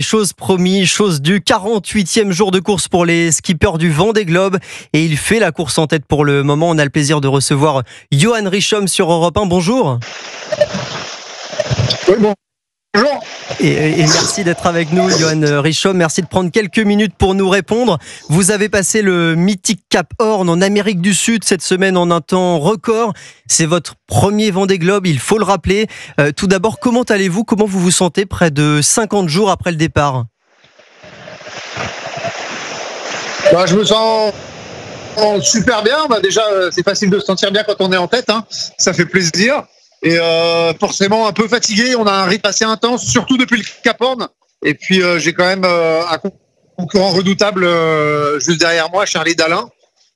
chose promis, chose due. 48e jour de course pour les skippers du Vendée Globe. Et il fait la course en tête pour le moment. On a le plaisir de recevoir Johan Richomme sur Europe 1. Bonjour. Oui, bonjour. Et merci d'être avec nous, Johan Richomme. Merci de prendre quelques minutes pour nous répondre. Vous avez passé le mythique Cap Horn en Amérique du Sud cette semaine en un temps record. C'est votre premier Vendée Globe, il faut le rappeler. Tout d'abord, comment allez-vous? Comment vous vous sentez près de 50 jours après le départ? Je me sens super bien. Déjà, c'est facile de se sentir bien quand on est en tête. Ça fait plaisir. Et forcément un peu fatigué. On a un rythme assez intense, surtout depuis le Cap Horn. Et puis j'ai quand même un concurrent redoutable juste derrière moi, Charlie Dalin.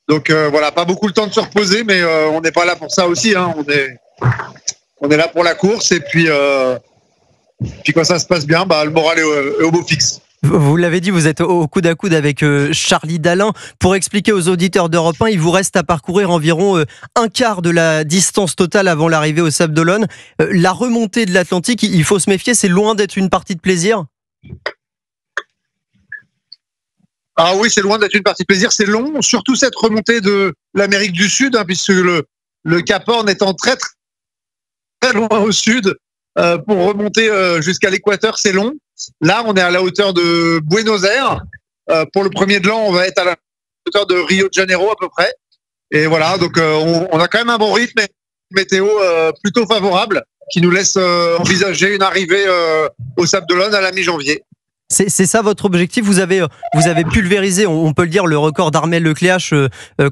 Donc voilà, pas beaucoup le temps de se reposer, mais on n'est pas là pour ça aussi. On est là pour la course. Et puis quand ça se passe bien, le moral est au beau fixe. Vous l'avez dit, vous êtes au coude à coude avec Charlie Dalin. Pour expliquer aux auditeurs d'Europe 1, il vous reste à parcourir environ un quart de la distance totale avant l'arrivée au Sables d'Olonne. La remontée de l'Atlantique, il faut se méfier, c'est loin d'être une partie de plaisir. Ah oui, c'est loin d'être une partie de plaisir, c'est long. Surtout cette remontée de l'Amérique du Sud, puisque le Cap Horn étant très très loin au sud, pour remonter jusqu'à l'équateur, c'est long. Là, on est à la hauteur de Buenos Aires. Pour le premier de l'an, on va être à la hauteur de Rio de Janeiro à peu près. Et voilà, donc on a quand même un bon rythme, météo plutôt favorable, qui nous laisse envisager une arrivée au Sables d'Olonne à la mi-janvier. C'est ça votre objectif. Vous avez pulvérisé, on peut le dire, le record d'Armel Lecléache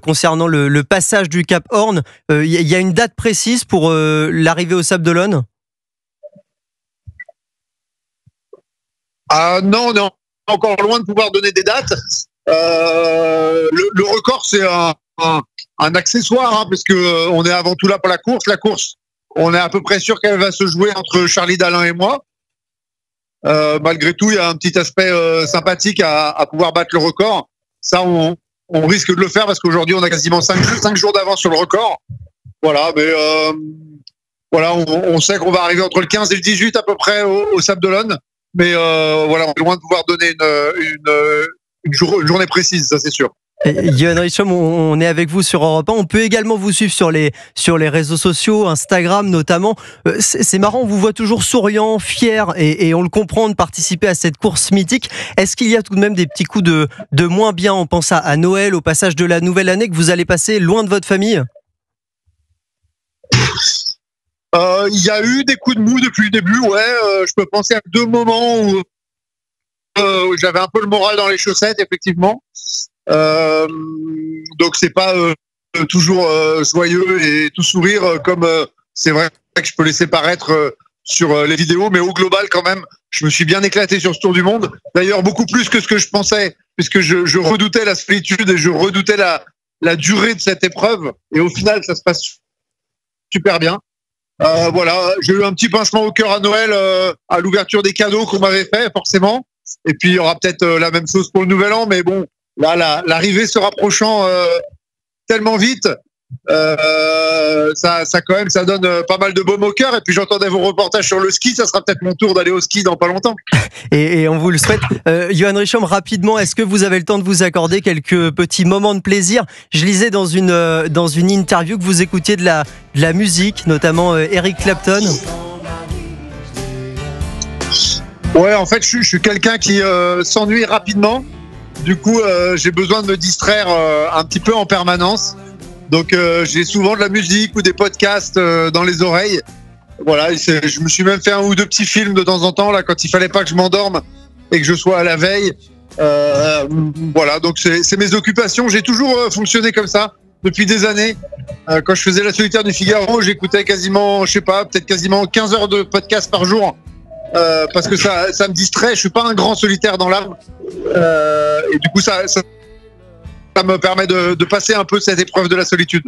concernant le passage du Cap Horn. Il y a une date précise pour l'arrivée au Sables d'Olonne? Non, on est encore loin de pouvoir donner des dates. Le record, c'est un accessoire, parce que on est avant tout là pour la course. La course, on est à peu près sûr qu'elle va se jouer entre Charlie Dalin et moi. Malgré tout, il y a un petit aspect sympathique à pouvoir battre le record. Ça, on risque de le faire parce qu'aujourd'hui, on a quasiment 5 jours d'avance sur le record. Voilà, mais voilà, on sait qu'on va arriver entre le 15 et le 18 à peu près au Sables d'Olonne. Mais voilà, on est loin de pouvoir donner une journée précise, ça c'est sûr. Johan Richomme, on est avec vous sur Europe 1. On peut également vous suivre sur les réseaux sociaux, Instagram notamment. C'est marrant, on vous voit toujours souriant, fier, et on le comprend de participer à cette course mythique. Est-ce qu'il y a tout de même des petits coups de moins bien? On pense à Noël, au passage de la nouvelle année, que vous allez passer loin de votre famille? Il y a eu des coups de mou depuis le début, ouais. Je peux penser à 2 moments où j'avais un peu le moral dans les chaussettes, effectivement. Donc c'est pas toujours joyeux et tout sourire comme c'est vrai que je peux laisser paraître sur les vidéos, mais au global quand même, je me suis bien éclaté sur ce Tour du Monde. D'ailleurs beaucoup plus que ce que je pensais, puisque je redoutais la solitude et je redoutais la durée de cette épreuve. Et au final, ça se passe super bien. Voilà, j'ai eu un petit pincement au cœur à Noël à l'ouverture des cadeaux qu'on m'avait fait, forcément. Et puis il y aura peut-être la même chose pour le Nouvel An, mais bon, là l'arrivée se rapprochant tellement vite, ça quand même, ça donne pas mal de baume au cœur. Et puis j'entendais vos reportages sur le ski, ça sera peut-être mon tour d'aller au ski dans pas longtemps. Et on vous le souhaite. Johan Richomme, rapidement, est-ce que vous avez le temps de vous accorder quelques petits moments de plaisir? Je lisais dans une interview que vous écoutiez de la musique, notamment Eric Clapton. Ouais, en fait, je suis quelqu'un qui s'ennuie rapidement. Du coup, j'ai besoin de me distraire un petit peu en permanence. Donc, j'ai souvent de la musique ou des podcasts dans les oreilles. Voilà, je me suis même fait 1 ou 2 petits films de temps en temps, là, quand il fallait pas que je m'endorme et que je sois à la veille. Voilà, donc c'est mes occupations. J'ai toujours fonctionné comme ça depuis des années. Quand je faisais La Solitaire du Figaro, j'écoutais quasiment, je sais pas, peut-être quasiment 15 heures de podcast par jour. Parce que ça me distrait. Je suis pas un grand solitaire dans l'âme, et du coup ça me permet de passer un peu cette épreuve de la solitude.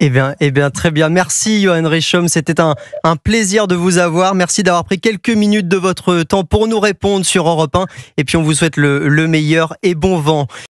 Eh bien, très bien. Merci, Johan Richomme. C'était un plaisir de vous avoir. Merci d'avoir pris quelques minutes de votre temps pour nous répondre sur Europe 1. Et puis, on vous souhaite le meilleur et bon vent.